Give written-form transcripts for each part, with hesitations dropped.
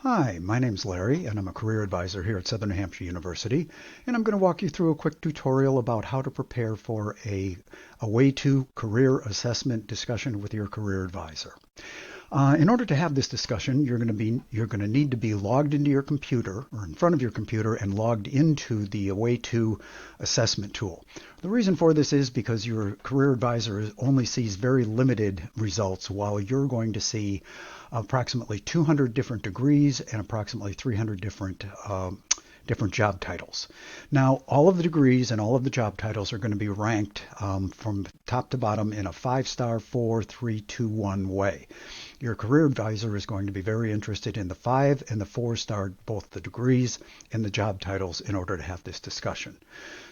Hi, my name's Larry, and I'm a career advisor here at Southern New Hampshire University, and I'm going to walk you through a quick tutorial about how to prepare for a AWATO career assessment discussion with your career advisor. In order to have this discussion, you're going to need to be logged into your computer or in front of your computer and logged into the AWATO assessment tool. The reason for this is because your career advisor only sees very limited results, while you're going to see approximately 200 different degrees and approximately 300 different job titles. Now, all of the degrees and all of the job titles are going to be ranked from top to bottom in a 5-star, 4, 3, 2, 1 way. Your career advisor is going to be very interested in the 5 and the 4-star, both the degrees and the job titles, in order to have this discussion.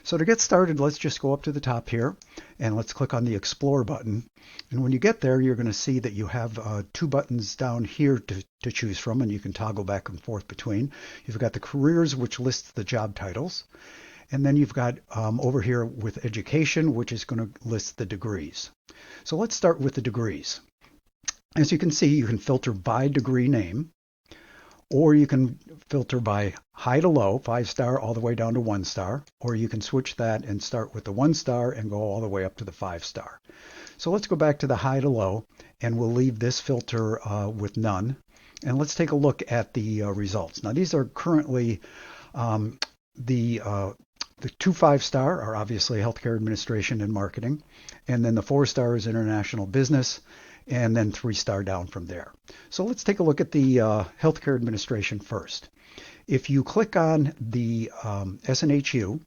So to get started, let's just go up to the top here and let's click on the Explore button. And when you get there, you're going to see that you have two buttons down here to choose from, and you can toggle back and forth between. You've got the careers, which lists the job titles. And then you've got over here with education, which is going to list the degrees. So let's start with the degrees. As you can see, you can filter by degree name, or you can filter by high to low, 5-star all the way down to 1-star, or you can switch that and start with the 1-star and go all the way up to the 5-star. So let's go back to the high to low, and we'll leave this filter with none. And let's take a look at the results. Now, these are currently the 2 5-star are obviously healthcare administration and marketing, and then the 4-star is international business, and then 3-star down from there. So let's take a look at the healthcare administration first. If you click on the SNHU,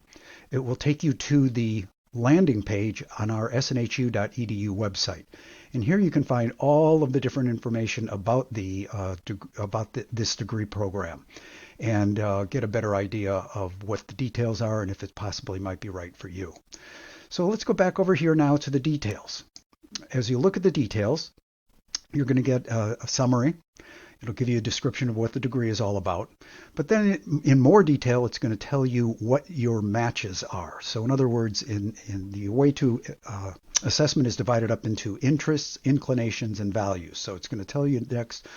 it will take you to the landing page on our snhu.edu website. And here you can find all of the different information about this degree program and get a better idea of what the details are and if it possibly might be right for you. So let's go back over here now to the details. As you look at the details, you're going to get a summary. It'll give you a description of what the degree is all about. But then in more detail, it's going to tell you what your matches are. So in other words, in the way to assessment is divided up into interests, inclinations, and values. So it's going to tell you next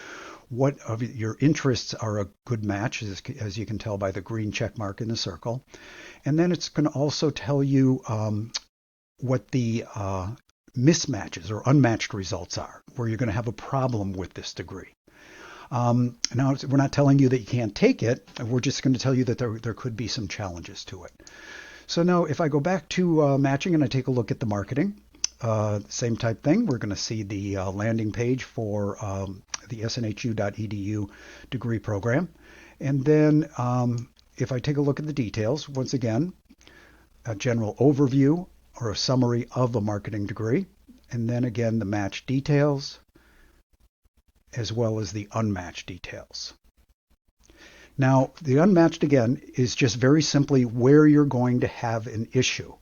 what of your interests are a good match, as you can tell by the green check mark in the circle. And then it's going to also tell you what the mismatches or unmatched results are, where you're going to have a problem with this degree. Now, we're not telling you that you can't take it. We're just going to tell you that there could be some challenges to it. So now if I go back to matching and I take a look at the marketing, same type thing. We're going to see the landing page for the snhu.edu degree program. And then if I take a look at the details, once again, a general overview or a summary of a marketing degree, and then again the match details, as well as the unmatched details. Now, the unmatched, again, is just very simply where you're going to have an issue.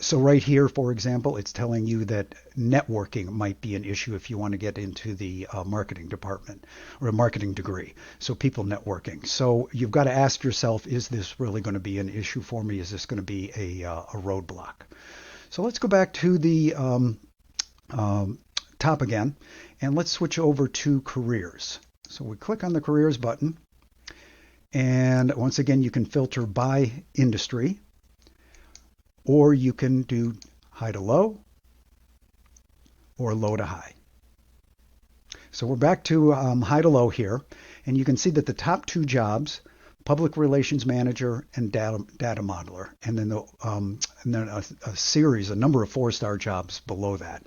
So right here, for example, it's telling you that networking might be an issue if you want to get into the marketing department or a marketing degree. So people networking. So you've got to ask yourself, is this really going to be an issue for me? Is this going to be a roadblock? So let's go back to the top again, and let's switch over to careers. So we click on the careers button, and once again, you can filter by industry, or you can do high to low or low to high. So we're back to high to low here, and you can see that the top 2 jobs, public relations manager and data modeler, and then a number of 4-star jobs below that.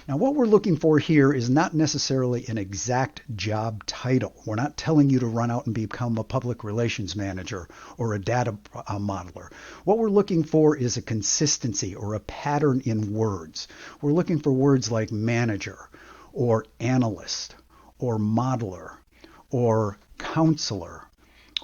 Now, what we're looking for here is not necessarily an exact job title. We're not telling you to run out and become a public relations manager or a data modeler. What we're looking for is a consistency or a pattern in words. We're looking for words like manager or analyst or modeler or counselor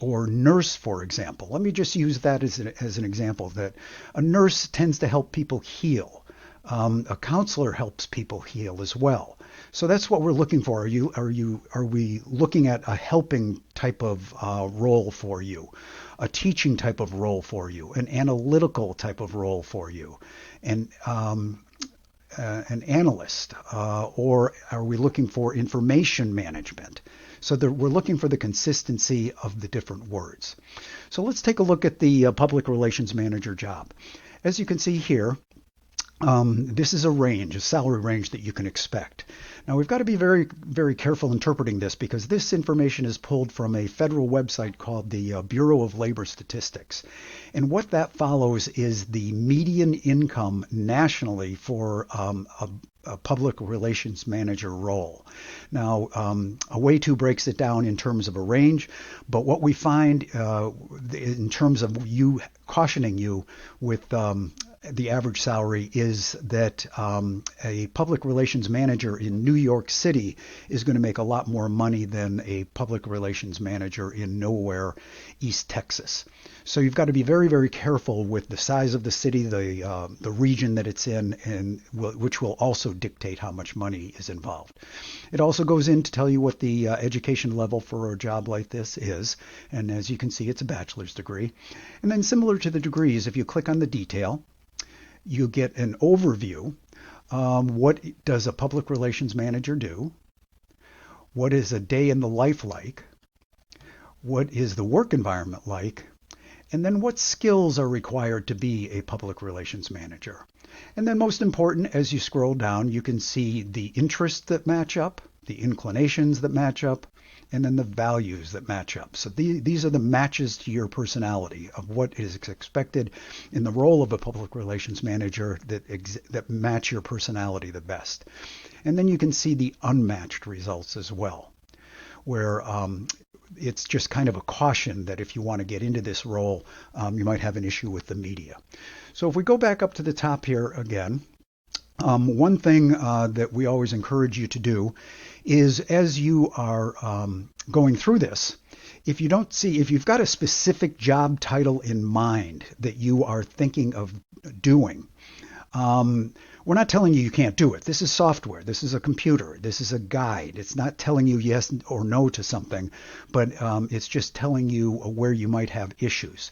or nurse, for example. Let me just use that as an example, that a nurse tends to help people heal. A counselor helps people heal as well. So that's what we're looking for. Are we looking at a helping type of role for you, a teaching type of role for you, an analytical type of role for you, and an analyst, or are we looking for information management? So we're looking for the consistency of the different words. So let's take a look at the public relations manager job. As you can see here, this is a range, a salary range that you can expect. Now we've got to be very, very careful interpreting this because this information is pulled from a federal website called the Bureau of Labor Statistics. And what that follows is the median income nationally for a public relations manager role. Now, AWATO breaks it down in terms of a range, but what we find in terms of you cautioning you with the average salary is that a public relations manager in New York City is going to make a lot more money than a public relations manager in nowhere, East Texas. So you've got to be very, very careful with the size of the city, the region that it's in, and which will also dictate how much money is involved. It also goes in to tell you what the education level for a job like this is, and as you can see, it's a bachelor's degree. And then similar to the degrees, if you click on the detail, you get an overview. What does a public relations manager do? What is a day in the life like? What is the work environment like? And then what skills are required to be a public relations manager? And then most important, as you scroll down, you can see the interests that match up, the inclinations that match up, and then the values that match up. So these are the matches to your personality of what is expected in the role of a public relations manager that match your personality the best. And then you can see the unmatched results as well, where it's just kind of a caution that if you want to get into this role, you might have an issue with the media. So if we go back up to the top here again, one thing that we always encourage you to do is as you are going through this, if you've got a specific job title in mind that you are thinking of doing, we're not telling you can't do it. This is software. This is a computer. This is a guide. It's not telling you yes or no to something, but it's just telling you where you might have issues.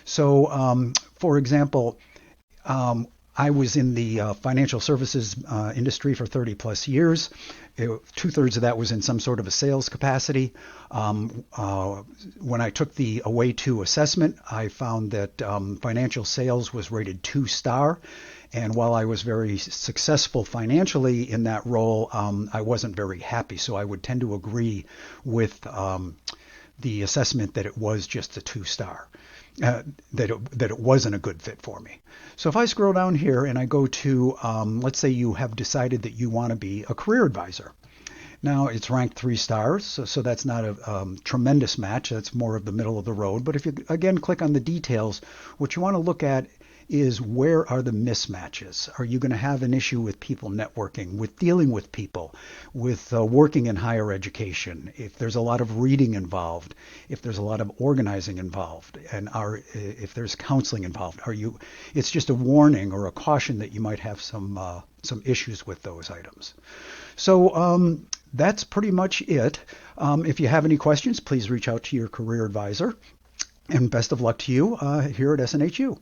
So, for example, I was in the financial services industry for 30 plus years. 2/3 of that was in some sort of a sales capacity. When I took the AWATO assessment, I found that financial sales was rated 2-star. And while I was very successful financially in that role, I wasn't very happy. So I would tend to agree with the assessment that it was just a 2-star. That it wasn't a good fit for me. So if I scroll down here and I go to, let's say you have decided that you want to be a career advisor. Now it's ranked 3 stars, so that's not a tremendous match. That's more of the middle of the road. But if you again click on the details, what you want to look at is where are the mismatches? Are you going to have an issue with people networking, with dealing with people, with working in higher education? If there's a lot of reading involved, if there's a lot of organizing involved, and if there's counseling involved, it's just a warning or a caution that you might have some issues with those items. So that's pretty much it. If you have any questions, please reach out to your career advisor. And best of luck to you here at SNHU.